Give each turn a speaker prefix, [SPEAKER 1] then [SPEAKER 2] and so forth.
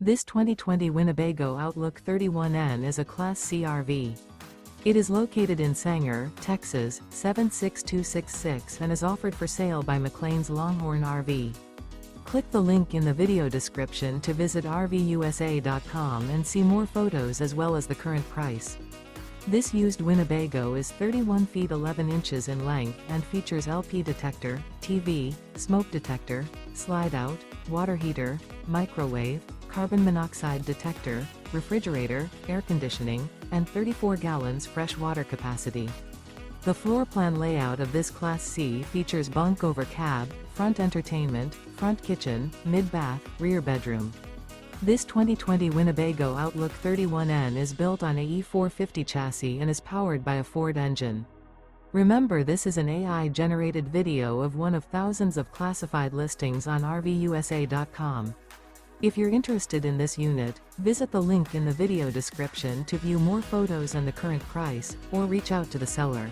[SPEAKER 1] This 2020 Winnebago Outlook 31N is a Class C RV. It is located in Sanger, Texas, 76266 and is offered for sale by McClain's Longhorn RV. Click the link in the video description to visit RVUSA.com and see more photos as well as the current price. This used Winnebago is 31 feet 11 inches in length and features LP detector, TV, smoke detector, slide-out, water heater, microwave, carbon monoxide detector, refrigerator, air conditioning, and 34 gallons fresh water capacity. The floor plan layout of this Class C features bunk over cab, front entertainment, front kitchen, mid-bath, rear bedroom. This 2020 Winnebago Outlook 31N is built on a E450 chassis and is powered by a Ford engine. Remember, this is an AI-generated video of one of thousands of classified listings on RVUSA.com. If you're interested in this unit, visit the link in the video description to view more photos and the current price, or reach out to the seller.